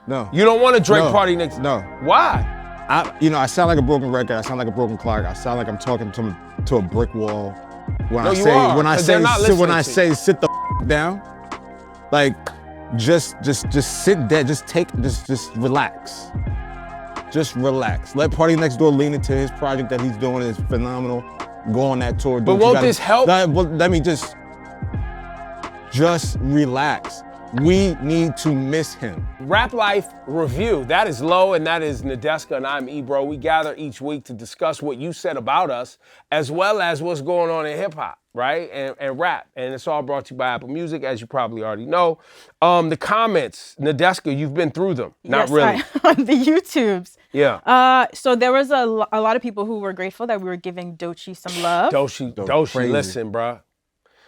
No. You don't want a Drake No. party next? No. Why? I sound like a broken record. I sound like a broken clock. I sound like I'm talking to a brick wall. When No, I you say are, when I 'cause say they're not sit, when I listening to say sit the down, like just sit there. Just relax. Just relax. Let PARTYNEXTDOOR lean into his project that he's doing. Is phenomenal. Go on that tour. But won't this help? Let me just relax. We need to miss him. Rap Life Review. That is Low and that is Nadeska and I'm Ebro. We gather each week to discuss what you said about us as well as what's going on in hip hop, right? And rap. And it's all brought to you by Apple Music, as you probably already know. The comments, Nadeska, you've been through them. Not really. On the YouTubes. Yeah. So there was a lot of people who were grateful that we were giving Doechii some love. Doechii, listen, bruh.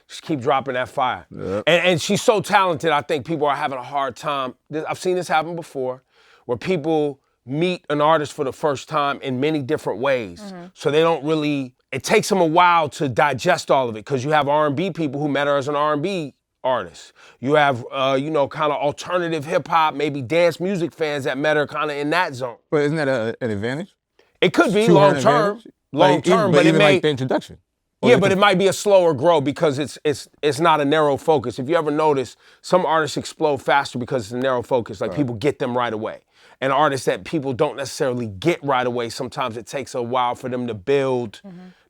Just keep dropping that fire. Yep. And she's so talented, I think people are having a hard time. I've seen this happen before, where people meet an artist for the first time in many different ways. Mm-hmm. So they don't really, it takes them a while to digest all of it, because you have R&B people who met her as an R&B artist. You have, kind of alternative hip hop, maybe dance music fans that met her kind of in that zone. But isn't that an advantage? It could be long term, but it may, like the introduction. Yeah, but it might be a slower grow because it's not a narrow focus. If you ever notice, some artists explode faster because it's a narrow focus. Like people get them right away. And artists that people don't necessarily get right away, sometimes it takes a while for them to build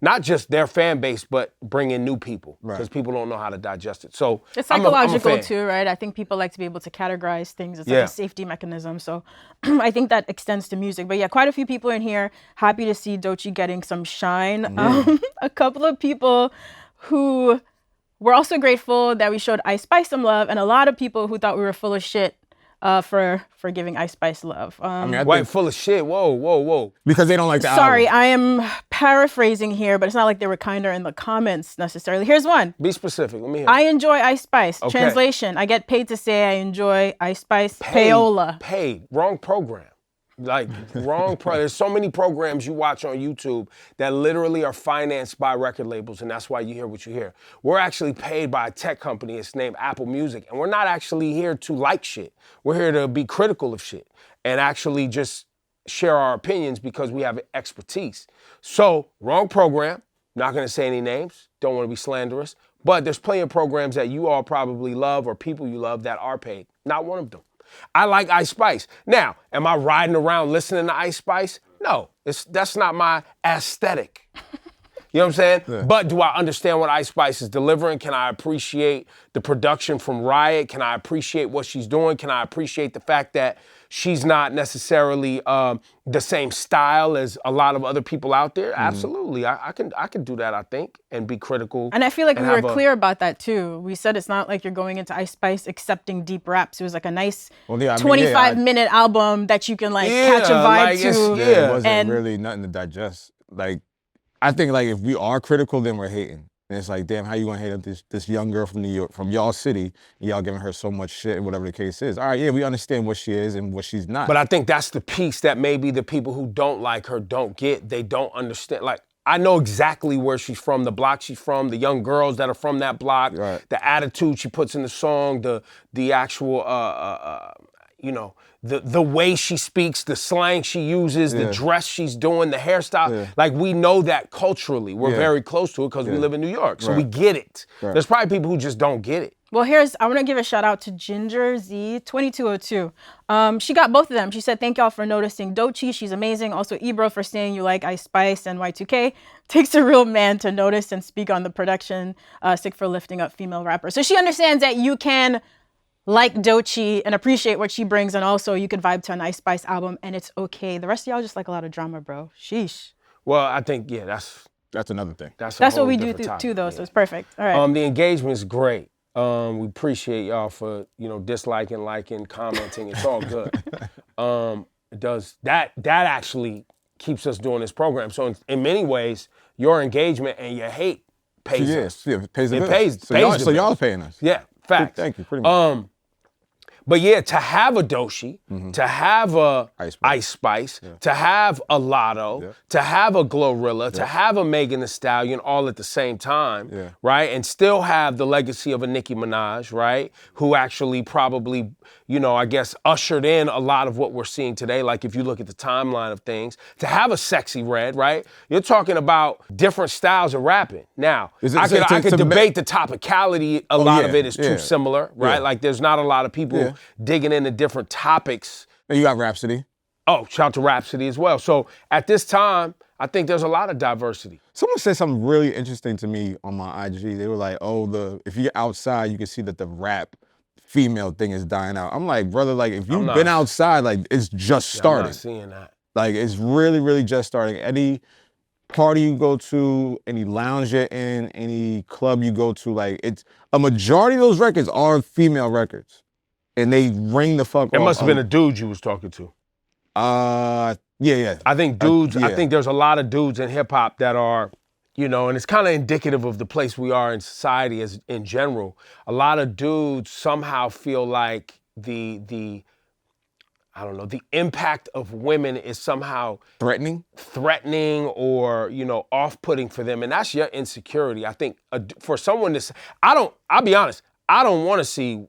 not just their fan base, but bring in new people because people don't know how to digest it. So it's psychological too, right? I think people like to be able to categorize things. It's like a safety mechanism. So I think that extends to music. But yeah, quite a few people in here happy to see Doechii getting some shine. A couple of people who were also grateful that we showed Ice Spice some love, and a lot of people who thought we were full of shit for giving Ice Spice love. Wait, full of shit. Whoa. Because they don't like the Sorry, album. I am paraphrasing here, but it's not like they were kinder in the comments necessarily. Here's one. Be specific. Let me hear. I enjoy Ice Spice. Okay. Translation: I get paid to say I enjoy Ice Spice. Payola. Paid. Wrong program. Like, there's so many programs you watch on YouTube that literally are financed by record labels, and that's why you hear what you hear. We're actually paid by a tech company. It's named Apple Music, and we're not actually here to like shit. We're here to be critical of shit and actually just share our opinions because we have expertise. So, wrong program. Not gonna say any names. Don't want to be slanderous. But there's plenty of programs that you all probably love or people you love that are paid. Not one of them. I like Ice Spice. Now, am I riding around listening to Ice Spice? No, that's not my aesthetic. You know what I'm saying? Yeah. But do I understand what Ice Spice is delivering? Can I appreciate the production from Riot? Can I appreciate what she's doing? Can I appreciate the fact that she's not necessarily the same style as a lot of other people out there? Absolutely. I can do that, I think, and be critical. And I feel like we were clear about that too. We said it's not like you're going into Ice Spice accepting deep raps. It was like a nice 25-minute album that you can catch a vibe to. It wasn't really nothing to digest. Like, I think like if we are critical, then we're hating. And it's like, damn, how you gonna hate up this young girl from New York, from y'all city, and y'all giving her so much shit, whatever the case is. All right, yeah, we understand what she is and what she's not. But I think that's the piece that maybe the people who don't like her don't get. They don't understand. Like, I know exactly where she's from, the block she's from, the young girls that are from that block, the attitude she puts in the song, the actual, the way she speaks, the slang she uses, the dress she's doing, the hairstyle. Yeah. Like, we know that culturally. We're very close to it because we live in New York. So we get it. Right. There's probably people who just don't get it. Well, I want to give a shout out to Ginger Z 2202. She got both of them. She said, thank y'all for noticing Doechii. She's amazing. Also, Ebro for saying you like Ice Spice and Y2K. Takes a real man to notice and speak on the production. Sick for lifting up female rappers. So she understands that you can like Doechii and appreciate what she brings, and also you could vibe to an Ice Spice album and it's okay. The rest of y'all just like a lot of drama, bro. Sheesh. Well, I think, that's another thing. That's what we do too, though, so it's perfect. All right. The engagement is great. We appreciate y'all for, disliking, liking, commenting. It's all good. It does, that actually keeps us doing this program. So in many ways, your engagement and your hate pays us. Yeah, pays the bills. Pays so y'all paying us. Yeah, facts. Thank you, pretty much. But yeah, to have a Doechii, to have a Ice Spice, to have a Lotto, to have a Glorilla, to have a Megan Thee Stallion all at the same time, right? And still have the legacy of a Nicki Minaj, right? Who actually probably I guess, ushered in a lot of what we're seeing today. Like if you look at the timeline of things, to have a Sexy Red, right? You're talking about different styles of rapping. Now, I could debate the topicality. A lot of it is too similar, right? Like there's not a lot of people digging into different topics. And you got Rhapsody. Oh, shout out to Rhapsody as well. So at this time, I think there's a lot of diversity. Someone said something really interesting to me on my IG. They were like, oh, if you're outside, you can see that the rap female thing is dying out. I'm like, brother, like if you've been outside, like it's just starting. I'm not seeing that. Like it's really, really just starting. Any party you go to, any lounge you're in, any club you go to, like it's a majority of those records are female records. And they ring the fuck off. It must have been a dude you was talking to. Yeah. I think dudes, I think there's a lot of dudes in hip hop that are, and it's kind of indicative of the place we are in society as in general. A lot of dudes somehow feel like the impact of women is somehow threatening or, off-putting for them. And that's your insecurity. I think for someone to say, I'll be honest, I don't want to see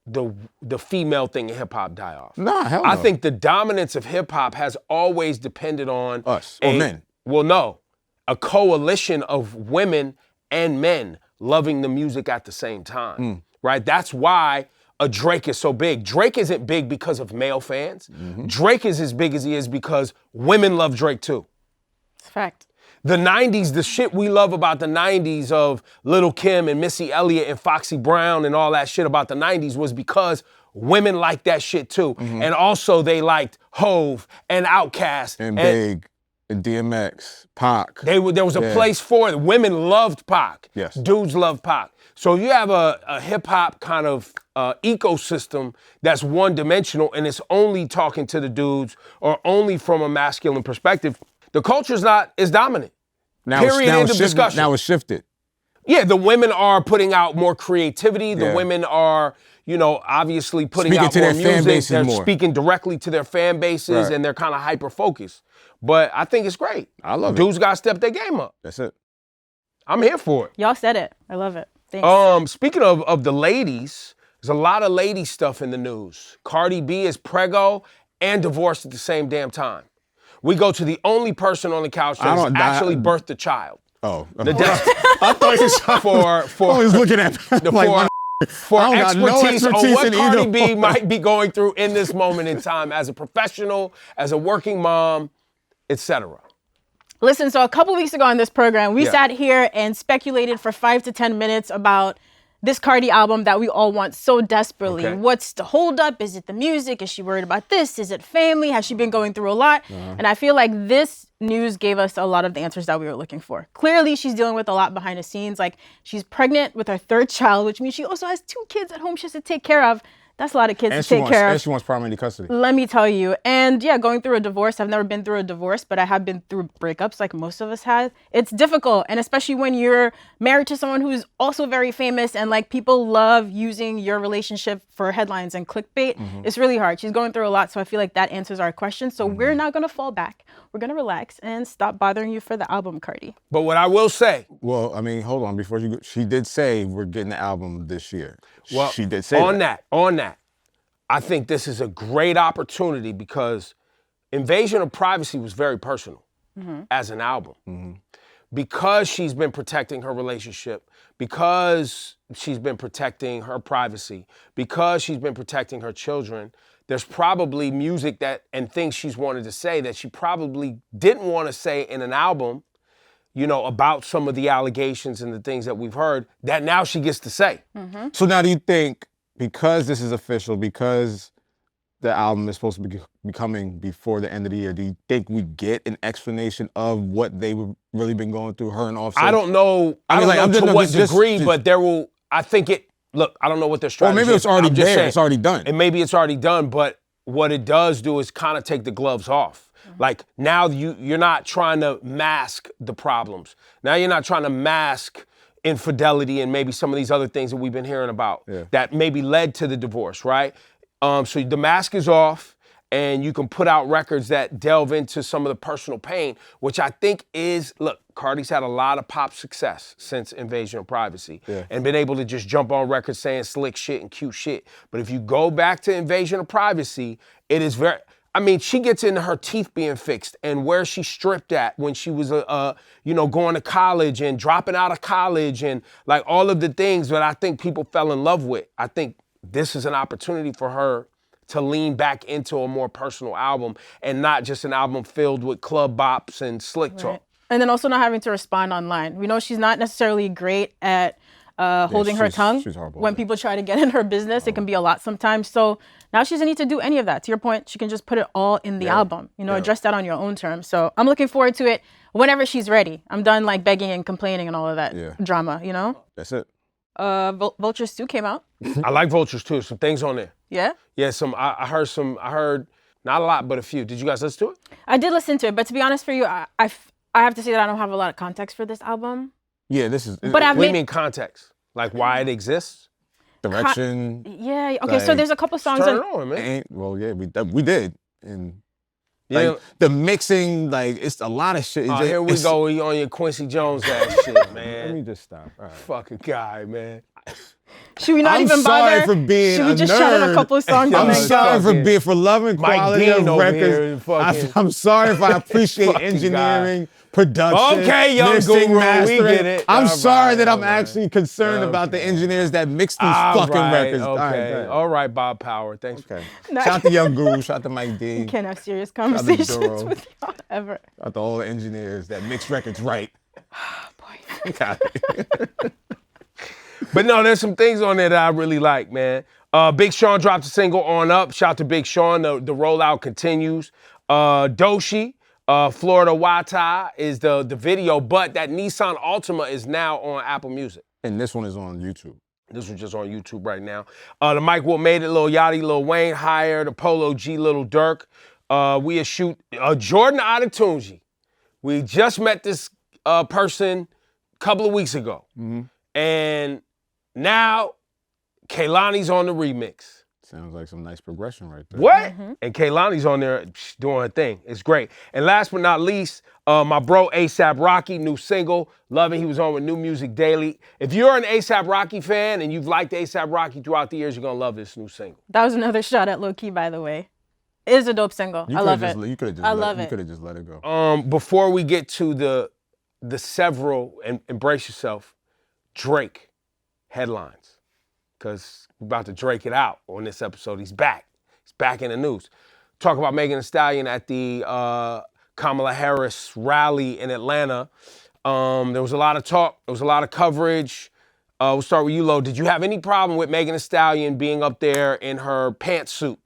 the female thing in hip hop die off. Nah, hell no. I think the dominance of hip hop has always depended on us or men. Well, no, a coalition of women and men loving the music at the same time, right? That's why a Drake is so big. Drake isn't big because of male fans. Drake is as big as he is because women love Drake too. It's a fact. The 90s, the shit we love about the 90s of Lil' Kim and Missy Elliott and Foxy Brown and all that shit about the 90s was because women liked that shit too. And also they liked Hove and Outkast. And Big and DMX, Pac. There was a place for it. Women loved Pac. Yes. Dudes loved Pac. So you have a hip hop kind of ecosystem that's one dimensional and it's only talking to the dudes or only from a masculine perspective. The culture's not as dominant. Period, end of discussion. Now it's shifted. Yeah, the women are putting out more creativity. The women are, obviously putting out more music. They're speaking directly to their fan bases and they're kind of hyper-focused. But I think it's great. I love it. Dudes got to step their game up. That's it. I'm here for it. Y'all said it. I love it. Thanks. Speaking of the ladies, there's a lot of lady stuff in the news. Cardi B is preggo and divorced at the same damn time. We go to the only person on the couch that's actually birthed a child. Oh. Nadeska. I thought you for I was looking at for expertise on what Cardi B might be going through in this moment in time as a professional, as a working mom, etc. Listen, so a couple weeks ago on this program, we sat here and speculated for 5 to 10 minutes about this Cardi album that we all want so desperately. Okay. What's the holdup? Is it the music? Is she worried about this? Is it family? Has she been going through a lot? And I feel like this news gave us a lot of the answers that we were looking for. Clearly, she's dealing with a lot behind the scenes. Like, she's pregnant with her 3rd child, which means she also has 2 kids at home she has to take care of. That's a lot of kids to take care of. And she wants primary custody. Let me tell you. And yeah, going through a divorce. I've never been through a divorce, but I have been through breakups like most of us have. It's difficult. And especially when you're married to someone who's also very famous and like people love using your relationship for headlines and clickbait. It's really hard. She's going through a lot. So I feel like that answers our question. So we're not going to fall back. We're going to relax and stop bothering you for the album, Cardi. But what I will say. Well, I mean, hold on. Before you go, she did say we're getting the album this year. Well, she did say on that. I think this is a great opportunity because Invasion of Privacy was very personal as an album. Because she's been protecting her relationship, because she's been protecting her privacy, because she's been protecting her children, there's probably music and things she's wanted to say that she probably didn't want to say in an album, about some of the allegations and the things that we've heard that now she gets to say. So now do you think, because this is official, because the album is supposed to be coming before the end of the year, do you think we get an explanation of what they really been going through, her and Offset? I don't know. I don't know to what degree, but there will. I think it. Look, I don't know what their strategy. Well, maybe it's already there. It's already done. And maybe it's already done. But what it does do is kind of take the gloves off. Like now you're not trying to mask the problems. Now you're not trying to mask infidelity and maybe some of these other things that we've been hearing about that maybe led to the divorce, right? So the mask is off and you can put out records that delve into some of the personal pain, which I think is, look, Cardi's had a lot of pop success since Invasion of Privacy and been able to just jump on records saying slick shit and cute shit. But if you go back to Invasion of Privacy, it is very, I mean, she gets into her teeth being fixed and where she stripped at when she was, going to college and dropping out of college and like all of the things that I think people fell in love with. I think this is an opportunity for her to lean back into a more personal album and not just an album filled with club bops and slick talk. And then also not having to respond online. We know she's not necessarily great at holding her tongue. When people try to get in her business, it can be a lot sometimes. So now she doesn't need to do any of that. To your point, she can just put it all in the album, address that on your own terms. So I'm looking forward to it whenever she's ready. I'm done like begging and complaining and all of that drama, That's it. Vultures 2 came out. I like Vultures too, some things on there. Yeah? Yeah, I heard not a lot, but a few. Did you guys listen to it? I did listen to it, but to be honest for you, I have to say that I don't have a lot of context for this album. Yeah, this is. But what do you mean context? Like why it exists? Direction. Yeah. Okay. So there's a couple songs. Turn it on, man. Well, yeah, we did, and like the mixing, like it's a lot of shit. Here we go on your Quincy Jones ass shit, man. Let me just stop. All right. Fucking guy, man. Should we not even bother? I'm sorry for being Should we just nerd. shout out a couple of songs? I'm sorry for loving quality of records. I'm sorry if I appreciate engineering, production, okay, young mixing, guru, mastering. we get it. I'm sorry that I'm actually concerned about the engineers that mix these fucking records. Okay. All right, Bob Power. Thanks. Okay. Shout out to Young Guru. Shout out to Mike D. You can't have serious conversations with y'all ever. Shout out to all the engineers that mix records right. Boy. But no, there's some things on there that I really like, man. Big Sean dropped a single On Up. Shout out to Big Sean. The rollout continues. Doechii, Florida Wata is the video, but that Nissan Altima is now on Apple Music. And this one is on YouTube. This one's just on YouTube right now. The Mike Will Made It, Lil Yachty, Lil Wayne, Higher, the Polo G, Lil Durk. We shoot Jordan Adetunji. We just met this person a couple of weeks ago. Mm-hmm. And now, Kehlani's on the remix. Sounds like some nice progression right there. What? Mm-hmm. And Kehlani's on there doing her thing. It's great. And last but not least, my bro A$AP Rocky, new single. Loving, he was on with New Music Daily. If you're an A$AP Rocky fan and you've liked A$AP Rocky throughout the years, you're going to love this new single. That was another shot at Lowkey, by the way. It is a dope single. I love it. You could have just I you could have just let it go. Before we get to the several, and embrace yourself, Drake headlines, because we're about to Drake it out on this episode. He's back. He's back in the news. Talk about Megan Thee Stallion at the Kamala Harris rally in Atlanta. There was a lot of talk. There was a lot of coverage. We'll start with you, Lo. Did you have any problem with Megan Thee Stallion being up there in her pantsuit?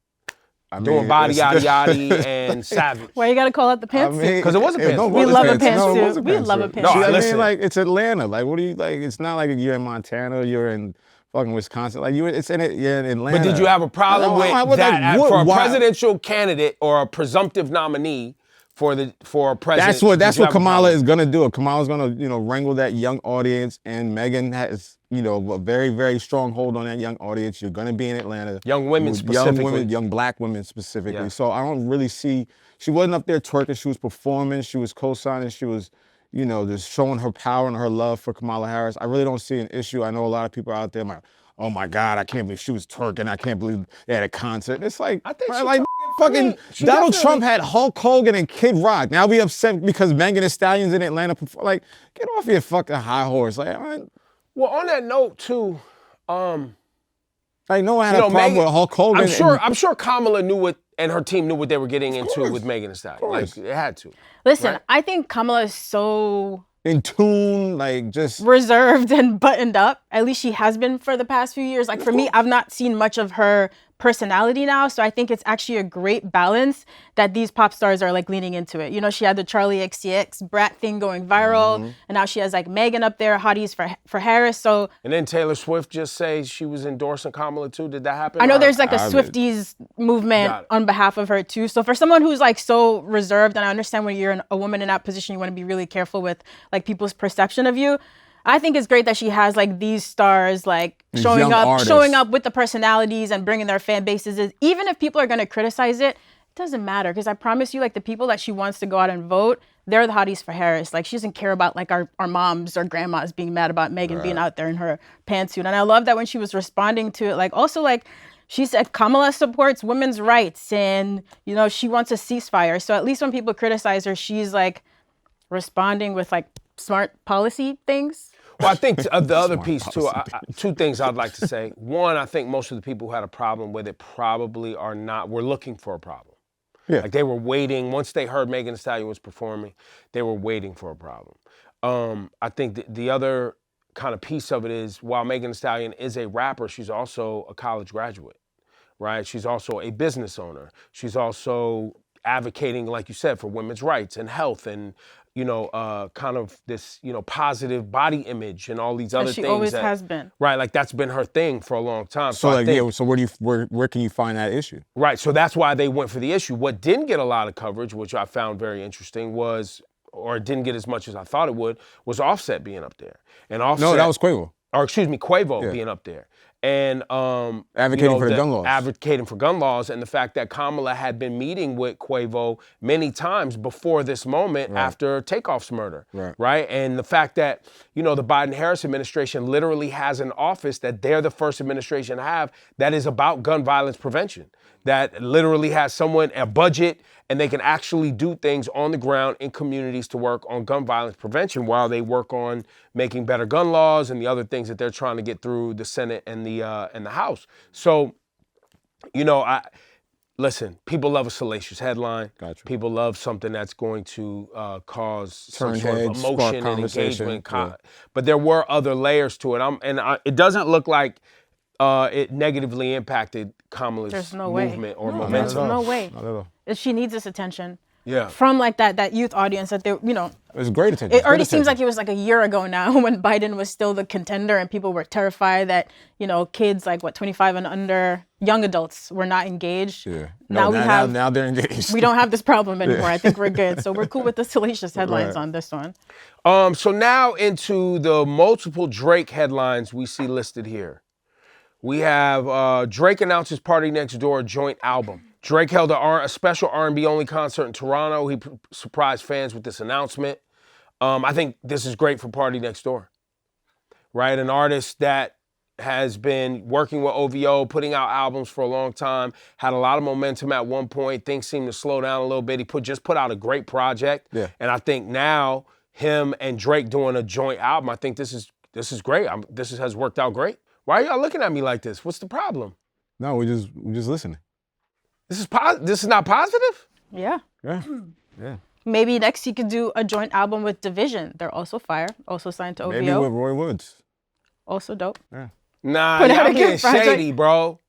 Doing body yaddy yaddy and savage. Why you gotta call out the pantsuit? Because it was a pantsuit. We love a pantsuit. We love a pantsuit. No, I listen. mean, like, it's Atlanta. Like, what do you, like, it's not like you're in Montana, you're in fucking Wisconsin. Like, you're in Atlanta. But did you have a problem with that for a presidential candidate or a presumptive nominee for a president? That's what Kamala is gonna do. Kamala's gonna, wrangle that young audience, and Megan has, a very, very strong hold on that young audience. You're gonna be in Atlanta. Young women specifically. Young black women specifically. Yeah. So I don't really see, she wasn't up there twerking, she was performing, she was co-signing, she was, just showing her power and her love for Kamala Harris. I really don't see an issue. I know a lot of people out there like, oh my God, I can't believe she was twerking. I can't believe they had a concert. It's like, I think fucking Donald Trump had Hulk Hogan and Kid Rock. Now we upset because Megan Thee Stallion's in Atlanta. Like, get off your fucking high horse. Like, well, on that note too, no one had a problem with Hulk Hogan. I'm sure Kamala knew and her team knew what they were getting into with Megan Thee Stallion. Like, it had to. Listen, right? I think Kamala is so in tune, like just reserved and buttoned up. At least she has been for the past few years. Like for me, I've not seen much of her personality now. So I think it's actually a great balance that these pop stars are like leaning into it. She had the Charlie XCX Brat thing going viral, and now she has like Megan up there, hotties for Harris. So and then Taylor Swift just says she was endorsing Kamala too. Did that happen? I know there's like a Swifties movement on behalf of her too. So for someone who's like so reserved, and I understand when you're a woman in that position, you want to be really careful with like people's perception of you. I think it's great that she has like these stars like showing up with the personalities and bringing their fan bases. Even if people are going to criticize it, doesn't matter, because I promise you, like, the people that she wants to go out and vote, they're the hotties for Harris. Like, she doesn't care about like our moms or grandmas being mad about Megan being out there in her pantsuit. And I love that when she was responding to it, like, also, like, she said Kamala supports women's rights and, you know, she wants a ceasefire. So at least when people criticize her, she's like responding with like smart policy things. Well, I think the other piece too, two things I'd like to say. One, I think most of the people who had a problem with it probably were looking for a problem. Yeah. Like they were waiting, once they heard Megan Thee Stallion was performing, they were waiting for a problem. I think the other kind of piece of it is, while Megan Thee Stallion is a rapper, she's also a college graduate, right? She's also a business owner. She's also advocating, like you said, for women's rights and health and, you know, kind of this, you know, positive body image and all these other things. She always has been. Right, like that's been her thing for a long time. So I like, think, so where can you find that issue? right, so that's why they went for the issue. What didn't get a lot of coverage, which I found very interesting, was, or it didn't get as much as I thought it would, was Offset being up there. And Offset, No, that was Quavo. Or excuse me, Quavo being up there. And advocating for the gun laws. Advocating for gun laws, and the fact that Kamala had been meeting with Quavo many times before this moment after Takeoff's murder. Right. And the fact that, you know, the Biden-Harris administration literally has an office that they're the first administration to have that is about gun violence prevention. That literally has someone, a budget, and they can actually do things on the ground in communities to work on gun violence prevention while they work on making better gun laws and the other things that they're trying to get through the Senate and the House. So, you know, listen, people love a salacious headline. Gotcha. People love something that's going to cause Turn some sort heads, of spark emotion and conversation. engagement. But there were other layers to it. It doesn't look like it negatively impacted Kamala's movement or momentum. There's no way. Not at all. She needs this attention. Yeah. From like that youth audience that they, you know. It was great attention. It already seems like it was like a year ago now when Biden was still the contender and people were terrified that, you know, kids like 25 and under, young adults were not engaged. Yeah. Now now they're engaged. We don't have this problem anymore. I think we're good. So we're cool with the salacious headlines on this one. So now into the multiple Drake headlines we see listed here. We have Drake announces PARTYNEXTDOOR joint album. Drake held a special R&B only concert in Toronto. He surprised fans with this announcement. I think this is great for PARTYNEXTDOOR, right? An artist that has been working with OVO, putting out albums for a long time, had a lot of momentum at one point. Things seemed to slow down a little bit. He just put out a great project. Yeah. And I think now him and Drake doing a joint album, I think this is great. This has worked out great. Why are y'all looking at me like this? What's the problem? No, we just listening. This is not positive? Yeah. Yeah. Yeah. Maybe next he could do a joint album with Division. They're also fire, also signed to OVO. Maybe with Roy Woods. Also dope. Yeah. Nah, y'all being shady, bro.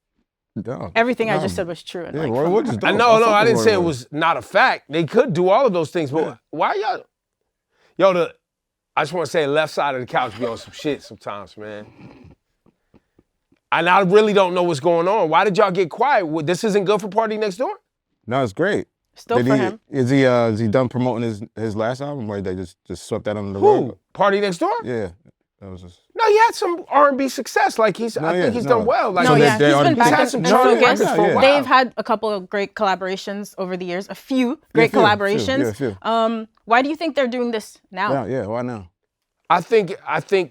No, Everything I just said was true. Yeah, Roy Woods is dope. No, I didn't say it was not a fact. They could do all of those things, but why y'all? I just want to say, left side of the couch be on some shit sometimes, man. And I really don't know what's going on. Why did y'all get quiet? This isn't good for PARTYNEXTDOOR? No, it's great. Still for him. Is he done promoting his last album, or they just swept that under the Who? rug? PARTYNEXTDOOR? Yeah. That was just... No, he had some R&B success. Like I think he's done well. Like, he's been back had some and charting focused. records for a while. They've had a couple of great collaborations over the years. A few great collaborations. Few. Why do you think they're doing this now? Yeah, why now? I think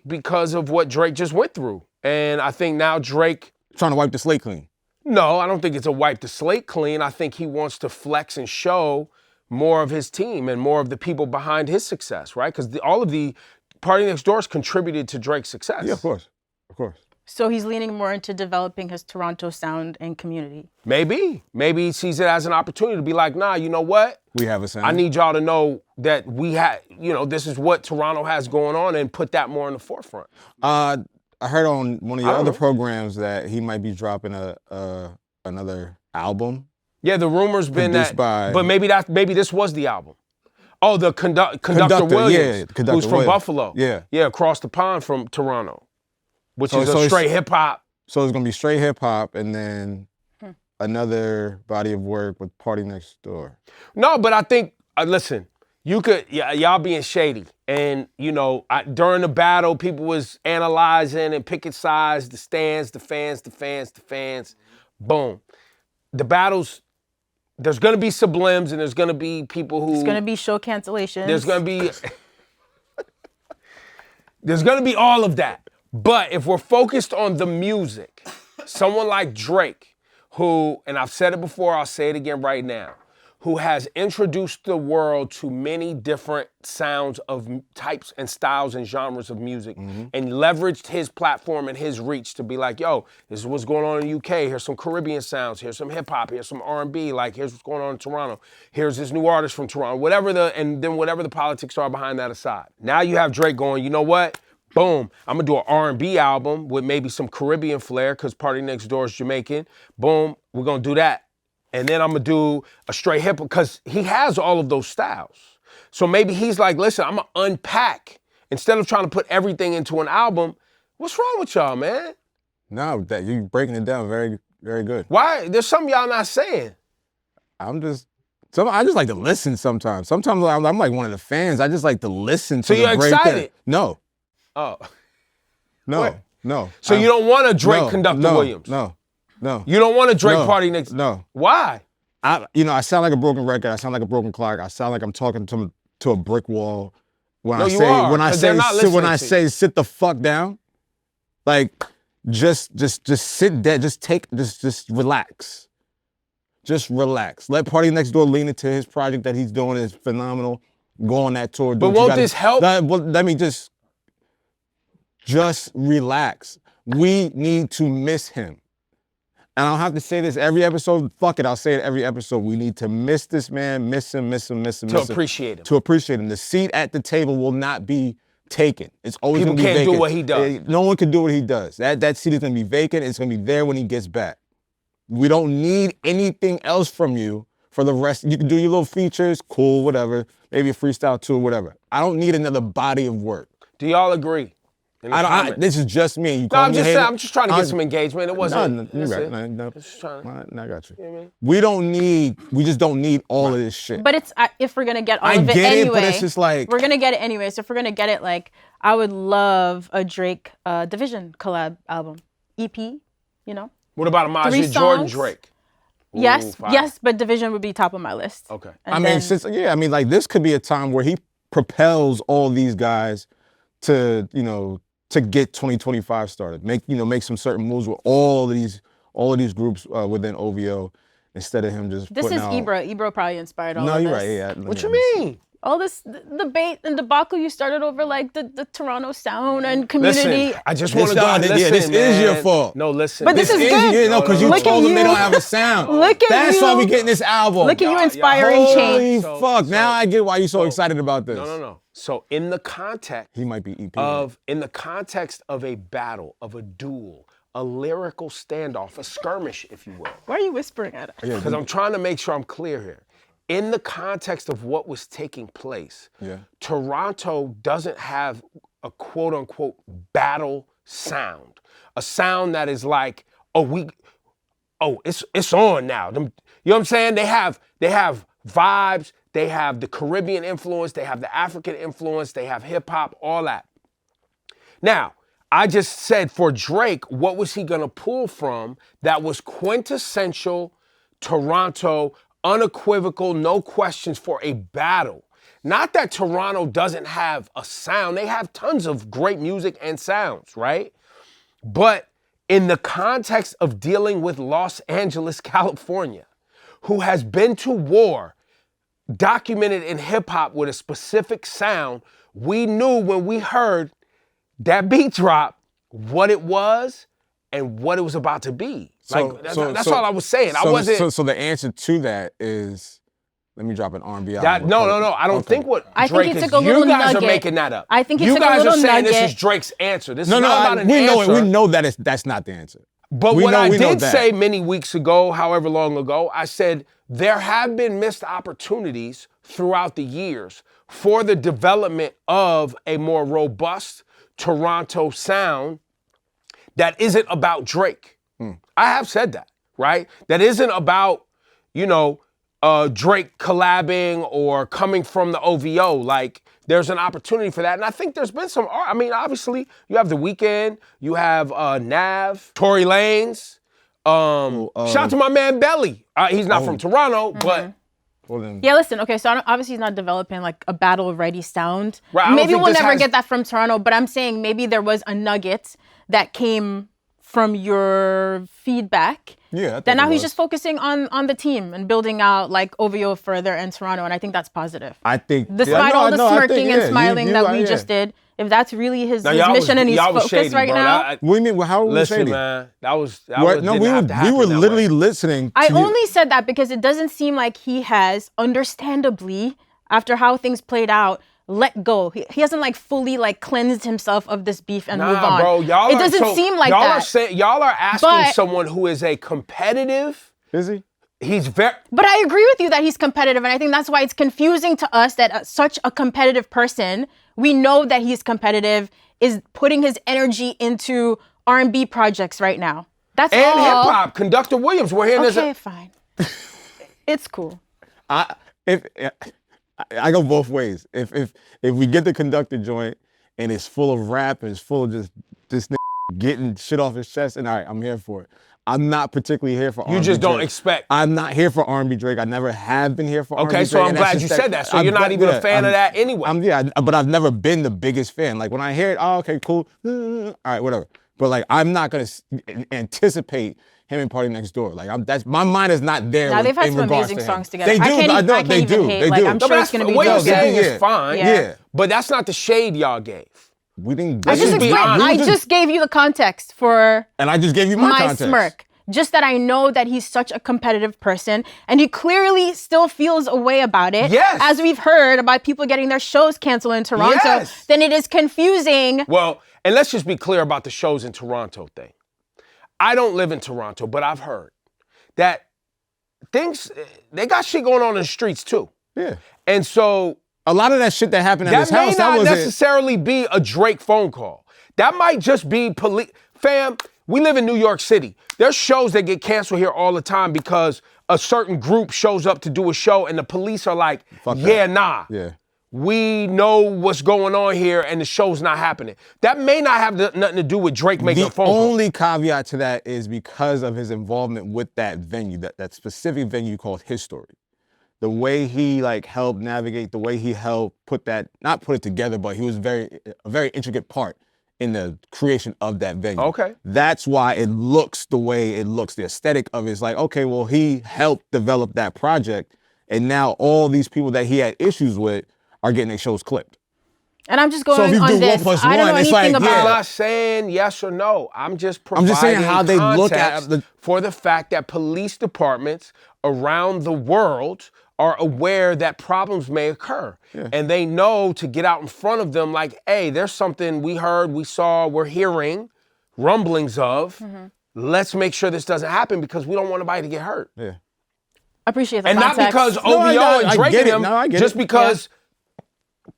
because of what Drake just went through. And I think now Drake... Trying to wipe the slate clean. No, I don't think it's a wipe the slate clean. I think he wants to flex and show more of his team and more of the people behind his success, right? Because all of the PARTYNEXTDOOR's contributed to Drake's success. Yeah, of course. So he's leaning more into developing his Toronto sound and community. Maybe he sees it as an opportunity to be like, nah, you know what? We have a sound. I need y'all to know that this is what Toronto has going on, and put that more in the forefront. I heard on one of your other programs that he might be dropping another album. Yeah, the rumor's been that, but maybe this was the album. Oh, the Conductor Williams, who's from Buffalo. Yeah, across the pond from Toronto, which is a straight hip hop. So it's gonna be straight hip hop, and then another body of work with PARTYNEXTDOOR. No, but I think listen. You could, y'all being shady. And, during the battle, people was analyzing and picking sides, the stands, the fans. Boom. The battles there's gonna be sublims and there's gonna be people who. There's gonna be show cancellations. There's gonna be. There's gonna be all of that. But if we're focused on the music, someone like Drake, who, and I've said it before, I'll say it again right now, who has introduced the world to many different sounds of types and styles and genres of music, and leveraged his platform and his reach to be like, yo, this is what's going on in the UK. Here's some Caribbean sounds. Here's some hip hop. Here's some R&B. Like, here's what's going on in Toronto. Here's this new artist from Toronto. Whatever the politics are behind that aside. Now you have Drake going, you know what? Boom, I'm gonna do an R&B album with maybe some Caribbean flair because PARTYNEXTDOOR is Jamaican. Boom, we're gonna do that. And then I'm gonna do a straight hip, because he has all of those styles. So maybe he's like, listen, I'm gonna unpack. Instead of trying to put everything into an album, what's wrong with y'all, man? No, that you breaking it down very, very good. Why? There's something y'all not saying. I just like to listen sometimes. Sometimes I'm like one of the fans. I just like to listen to So the you're breakdown. excited? No. Oh. No. What? No. So you don't want a Drake Conductor Williams? No. You don't want a Drake PARTYNEXT? No. Why? I sound like a broken record. I sound like a broken clock. I sound like I'm talking to a brick wall. When I say sit the fuck down, like just sit there, just relax. Just relax. Let PARTYNEXTDOOR lean into his project that he's doing is phenomenal. Go on that tour. But won't this help? Let me just relax. We need to miss him. And I'll have to say this every episode. Fuck it, I'll say it every episode. We need to miss this man, miss him. To appreciate him. To appreciate him. The seat at the table will not be taken. It's always going to be vacant. People can't do what he does. No one can do what he does. That seat is going to be vacant. It's going to be there when he gets back. We don't need anything else from you for the rest. You can do your little features, cool, whatever. Maybe a freestyle too, whatever. I don't need another body of work. Do y'all agree? This is just me. You I'm just trying to get some engagement. It wasn't. No, you're right. No, I got you. You know what I mean? We just don't need all of this shit. But it's if we're gonna get all of it get anyway, it, but it's just like we're gonna get it anyway. So if we're gonna get it, like I would love a Drake Division collab album, EP. You know. What about a Majid Jordan Drake? Ooh, yes, fire. Yes, but Division would be top of my list. Okay. Like this could be a time where he propels all these guys to get 2025 started. Make some certain moves with all of these groups within OVO instead of him just. This is Ebro. Ebro probably inspired all of this. No, you're right. Yeah. What you mean? All this debate and debacle you started over like the Toronto sound and community. Listen, I just want to go. This is your fault. No, listen. But this is good. Because you told them they don't have a sound. That's why we getting this album. Look at you inspiring change. Holy fuck! Now I get why you're so excited about this. No. So in the context, he might be EP. In the context of a battle, of a duel, a lyrical standoff, a skirmish, if you will. Why are you whispering at us? Because I'm trying to make sure I'm clear here. In the context of what was taking place, Toronto doesn't have a quote unquote battle sound. A sound that is like, it's on now. You know what I'm saying? They have vibes, they have the Caribbean influence, they have the African influence, they have hip hop, all that. Now, I just said for Drake, what was he gonna pull from that was quintessential Toronto, unequivocal, no questions for a battle? Not that Toronto doesn't have a sound. They have tons of great music and sounds, right? But in the context of dealing with Los Angeles, California, who has been to war, documented in hip hop with a specific sound, we knew when we heard that beat drop what it was and what it was about to be. That's all I was saying. I wasn't. So the answer to that is, let me drop an R&B album. No. I don't think what I Drake think he is. took a little You guys nugget. are making that up. I think he you took a guys little are saying nugget. this is Drake's answer. This is not about an answer. We know that that's not the answer. But what I did say many weeks ago, however long ago, I said there have been missed opportunities throughout the years for the development of a more robust Toronto sound that isn't about Drake. I have said that, right? That isn't about, Drake collabing or coming from the OVO. Like, there's an opportunity for that. And I think there's been some, obviously, you have The Weeknd, you have Nav, Tory Lanez, Shout out to my man Belly. He's not from Toronto, but Well, then, Yeah, listen, okay, so obviously he's not developing like a battle-ready sound. Right, I don't Maybe think we'll this never has- get that from Toronto, but I'm saying maybe there was a nugget that came from your feedback. Yeah, I think That now it he's was. just focusing on the team and building out like OVO further and Toronto, and I think that's positive. I think Despite all the smirking and smiling that we just did, if that's really his y'all mission and he's y'all was focused shady, right bro. now. What do you mean? How are we Listen, shady? man, that was What? No, we were literally listening. I to you. only said that because it doesn't seem like he has, understandably, after how things played out, let go. He hasn't like fully like cleansed himself of this beef and move on. Bro, y'all it are, doesn't so seem like y'all that. Y'all are asking But- someone who is a competitive. Is he? He's very. But I agree with you that he's competitive, and I think that's why it's confusing to us that such a competitive person, we know that he's competitive, is putting his energy into R&B projects right now. That's And all. hip hop, Conductor Williams. We're hearing Okay, this. fine. It's cool. I go both ways. If we get the Conductor joint and it's full of rap and it's full of just this getting shit off his chest, and all right, I'm here for it. I'm not particularly here for R&B You just don't Drake. expect. I'm not here for R&B Drake. I never have been here for R&B Okay, Drake. so I'm and that's glad you just said that. So you're not even a fan of that anyway. But I've never been the biggest fan. Like when I hear it, oh, okay, cool. All right, whatever. But like I'm not gonna anticipate him and Party Next Door. Like that's my mind is not there. Now they've had in some regards amazing to him. songs together. They do. I know can't they even do. hate. They Like, do. I'm sure it's gonna be what dope. you're saying Yeah. is fine. Yeah. But that's not the shade y'all gave. We didn't. I just Let's be explained. honest. I just gave you the context for And I just gave you my my context. smirk. Just that I know that he's such a competitive person, and he clearly still feels a way about it. Yes. As we've heard about people getting their shows canceled in Toronto, Yes. then it is confusing. Well, and let's just be clear about the shows in Toronto thing. I don't live in Toronto, but I've heard that they got shit going on in the streets too. Yeah. And so A lot of that shit that happened at that his may house, not that wasn't. necessarily be a Drake phone call. That might just be police. Fam, we live in New York City. There's shows that get canceled here all the time because a certain group shows up to do a show and the police are like, Fuck yeah, that. nah. Yeah. We know what's going on here and the show's not happening. That may not have nothing to do with Drake making a The phone call. only caveat to that is because of his involvement with that venue, that specific venue called His Story. The way he like helped navigate, the way he helped not put it together, but he was a very intricate part in the creation of that venue. Okay. That's why it looks the way it looks. The aesthetic of it is like, okay, well, he helped develop that project, and now all these people that he had issues with are getting their shows clipped. And I'm just So if going you on do this. 1 + I don't know 1, it's anything like, I'm about. not saying yes or no. I'm just providing saying how they look at context for the fact that police departments around the world are aware that problems may occur. Yeah. And they know to get out in front of them like, hey, there's something we heard, we saw, we're hearing rumblings of. Mm-hmm. Let's make sure this doesn't happen because we don't want anybody to get hurt. Yeah. I appreciate the And context. not because No, OVO I and Drake get and it. them, No, I get just it. because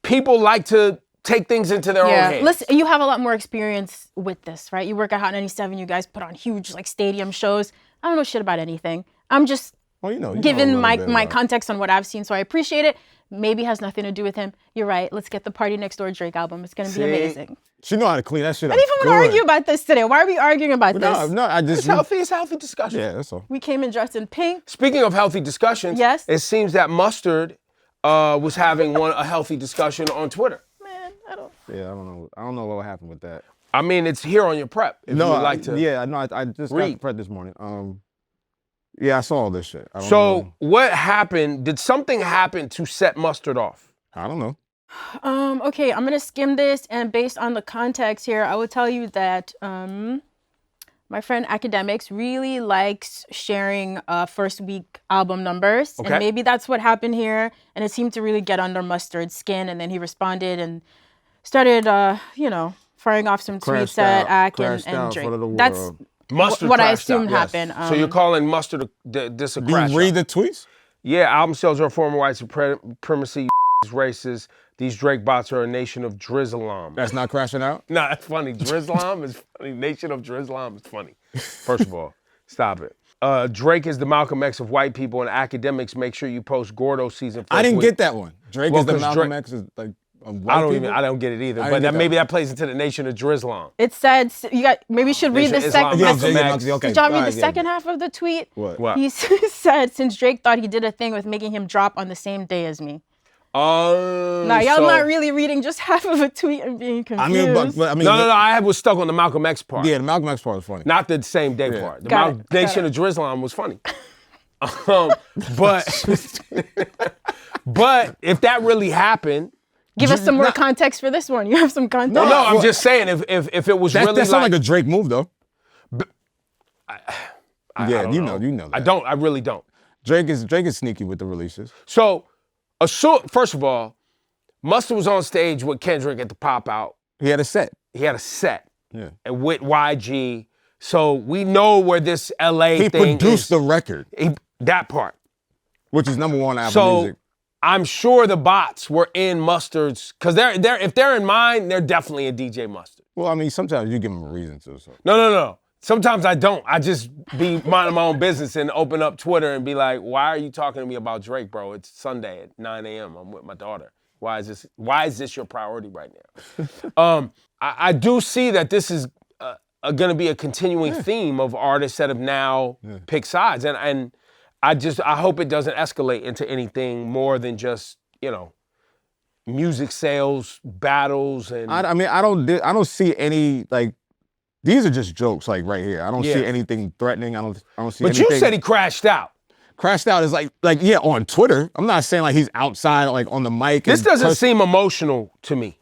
people like to take things into their own hands. Listen, you have a lot more experience with this, right? You work at Hot 97. You guys put on huge like stadium shows. I don't know shit about anything. I'm just Well, you know a given little my bit my about it. context on what I've seen, so I appreciate it. Maybe has nothing to do with him. You're right. Let's get the Party Next Door Drake album. It's gonna be See? amazing. She know how to clean that shit up. I didn't even want to argue about this today. Why are we arguing about this? No, I just. It's healthy discussion. Yeah, that's all. We came in dressed in pink. Speaking of healthy discussions, Yes? it seems that Mustard was having a healthy discussion on Twitter. Man, I don't. Yeah, I don't know what happened with that. I mean, it's here on your prep. If you would like to. Yeah, no, I just read. got prepped this morning. Yeah, I saw all this shit. I don't So know. what happened? Did something happen to set Mustard off? I don't know. Okay, I'm gonna skim this, and based on the context here, I will tell you that my friend Akademiks really likes sharing first week album numbers, Okay. and maybe that's what happened here. And it seemed to really get under Mustard's skin, and then he responded and started, firing off some tweets Crashed at out, Ak crashed and out in Drake. front of the That's world. Mustard what I crashed out, assumed yes. happened. So you're calling Mustard this a Do crash you read out? the tweets? Yeah, album sales are former white supremacy racist. These Drake bots are a nation of Drizzlam. That's not crashing out? Nah, that's funny. Drizzlam is funny. Nation of Drizzlam is funny. First of all, stop it. Drake is the Malcolm X of white people, and Akademiks make sure you post Gordo season. I didn't get that one. Drake Well, is the 'cause Malcolm Drake- X is like, I don't get it either. But maybe that plays into the Nation of Drizlam. It said maybe you should read the second. Okay. Did y'all read the second half of the tweet? What? He said since Drake thought he did a thing with making him drop on the same day as me. Nah, y'all not really reading just half of a tweet and being confused. No, I was stuck on the Malcolm X part. Yeah, the Malcolm X part was funny. Not the same day part. The Nation of Drizlam was funny. But if that really happened, give us some more context for this one. You have some context. No, I'm just saying if it was really that sounds like a Drake move though. You know that. I really don't. Drake is sneaky with the releases. So, first of all, Mustard was on stage with Kendrick at the Pop Out. He had a set. Yeah. And with YG. So we know where this LA thing is. He produced the record. That part. Which is number one Apple Music. I'm sure the bots were in Mustard's, because if they're in mine, they're definitely in DJ Mustard. Well, I mean, sometimes you give them a reason to. So. No. Sometimes I don't. I just be minding my own business and open up Twitter and be like, why are you talking to me about Drake, bro? It's Sunday at 9 a.m. I'm with my daughter. Why is this your priority right now? I do see that this is going to be a continuing theme of artists that have now picked sides. And I hope it doesn't escalate into anything more than just, music sales, battles, and I don't see any, like, these are just jokes, like right here. I don't see anything threatening. I don't see anything. But you said he crashed out. Crashed out is like on Twitter. I'm not saying like he's outside, like on the mic. This doesn't seem emotional to me.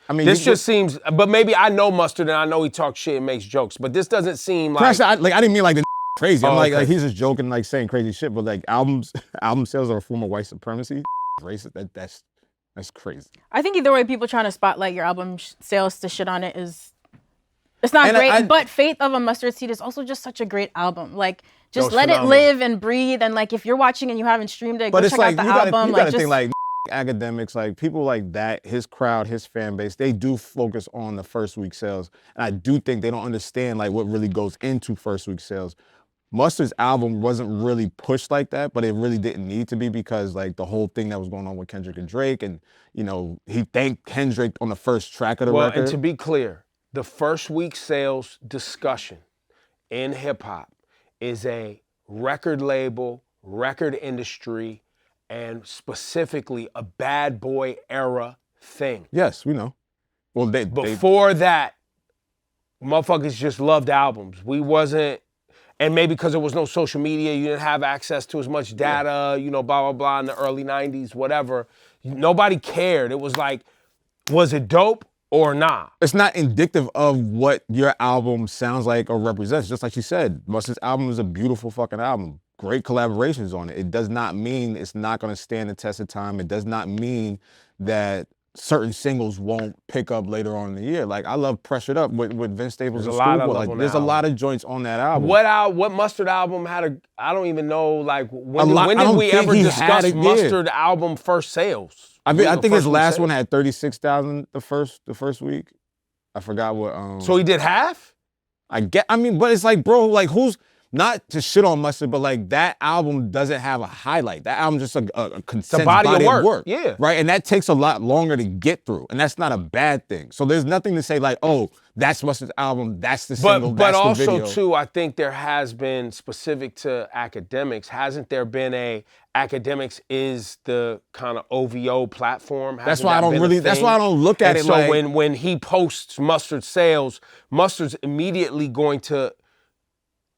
I mean, this just seems, but maybe I know Mustard and I know he talks shit and makes jokes, but this doesn't seem like. Crashed out, like I didn't mean like the crazy. I'm like he's just joking, like saying crazy shit, but like album sales are a form of white supremacy. Racist. That's crazy. I think either way, people trying to spotlight your album sales to shit on it is. It's not great, but Faith of a Mustard Seed is also just such a great album. Like, just let it live and breathe. And like, if you're watching and you haven't streamed it, go check out the album. You gotta think like Akademiks, like people like that, his crowd, his fan base, they do focus on the first week sales. And I do think they don't understand like what really goes into first week sales. Mustard's album wasn't really pushed like that, but it really didn't need to be because like the whole thing that was going on with Kendrick and Drake, and he thanked Kendrick on the first track of the record. And to be clear, the first week sales discussion in hip hop is a record label, record industry, and specifically a bad boy era thing. Yes, we know. Well, before that, motherfuckers just loved albums. We wasn't, and maybe because there was no social media, you didn't have access to as much data, blah, blah, blah, in the early 90s, whatever. Nobody cared. It was like, was it dope? Or not. It's not indicative of what your album sounds like or represents. Just like you said, Mustard's album is a beautiful fucking album. Great collaborations on it. It does not mean it's not gonna stand the test of time. It does not mean that certain singles won't pick up later on in the year. Like I love Pressured Up with Vince Staples and Schoolboy. Like there's a lot of joints on that album. What Mustard album had I don't even know, like when did we ever discuss Mustard album first sales? I think his last one had 36,000 the first week. I forgot what. So he did half? But it's like, bro, like who's not to shit on Mustard, but like that album doesn't have a highlight. That album just a condensed body of work. Yeah. Right, and that takes a lot longer to get through, and that's not a bad thing. So there's nothing to say like, oh, that's Mustard's album, that's the single, that's the video. But also too, I think there has been, specific to Akademiks, hasn't there been a Akademiks is the kind of OVO platform? That's why I don't look at it so like. So when he posts Mustard sales, Mustard's immediately going to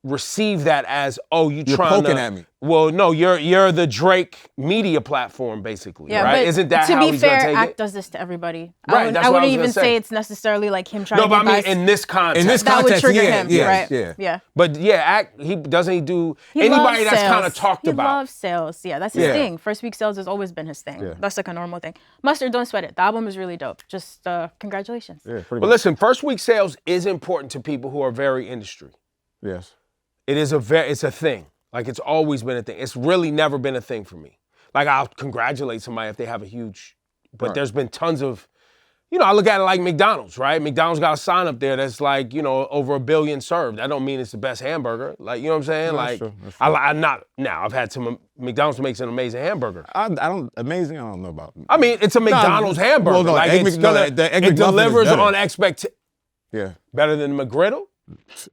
receive that as, oh, you're trying poking at me. Well, no, you're the Drake media platform, basically, right? Isn't that how he's gonna take it? To be fair, Act does this to everybody. Right, I wouldn't even say it's necessarily like him trying to. No, but I mean in this context, that would trigger him, right? Yeah. But yeah, Act doesn't do anybody that's kind of talked about. He loves sales. Yeah, that's his thing. First week sales has always been his thing. Yeah. That's like a normal thing. Mustard, don't sweat it. The album is really dope. Just congratulations. Yeah, but listen, first week sales is important to people who are very industry. Yes. It's a thing. Like it's always been a thing. It's really never been a thing for me. Like I'll congratulate somebody if they have a huge, but there's been tons of you know, I look at it like McDonald's, right? McDonald's got a sign up there that's like, you know, over 1 billion served. That don't mean it's the best hamburger. Like, you know what I'm saying? No, like, that's true, that's true. I'm not, now I've had some, McDonald's makes an amazing hamburger. I don't, amazing, I don't know about. I mean, it's a McDonald's hamburger. Well, no, like, Egg it's Mc- no, gonna, the Egg it McMuffin is delivers better. on expectation. Yeah. Better than McGriddle?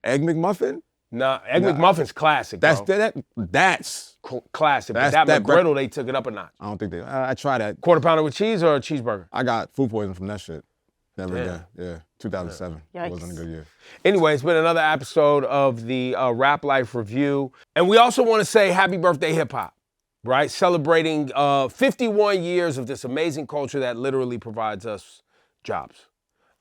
Egg McMuffin? Nah, Egg McMuffin's classic, That's bro. that's. Classic. But That's- that that McGriddle, they took it up a notch. I don't think they. I tried that. Quarter pounder with cheese or a cheeseburger? I got food poisoning from that shit. Never Damn. again. Yeah. 2007. Yikes. It wasn't a good year. Anyway, it's been another episode of the Rap Life Review. And we also want to say happy birthday, hip hop, right? Celebrating 51 years of this amazing culture that literally provides us jobs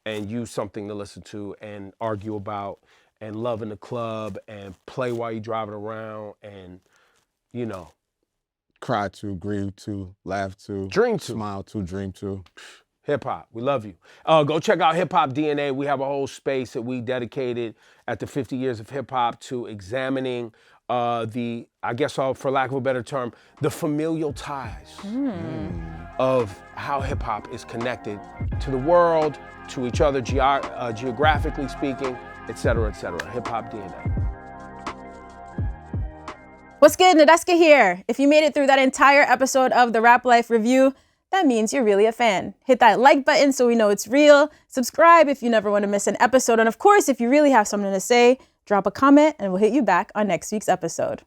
and you something to listen to and argue about and love in the club and play while you're driving around and, you know. Cry to, grieve to, laugh to, Dream to. smile to, dream to. Hip hop, we love you. Go check out Hip Hop DNA. We have a whole space that we dedicated at the 50 years of hip hop to examining the, I guess, for lack of a better term, the familial ties of how hip hop is connected to the world, to each other, geographically speaking, et cetera, et cetera. Hip Hop DNA. What's good, Nadeska here. If you made it through that entire episode of the Rap Life Review, that means you're really a fan. Hit that like button so we know it's real. Subscribe if you never want to miss an episode. And of course, if you really have something to say, drop a comment and we'll hit you back on next week's episode.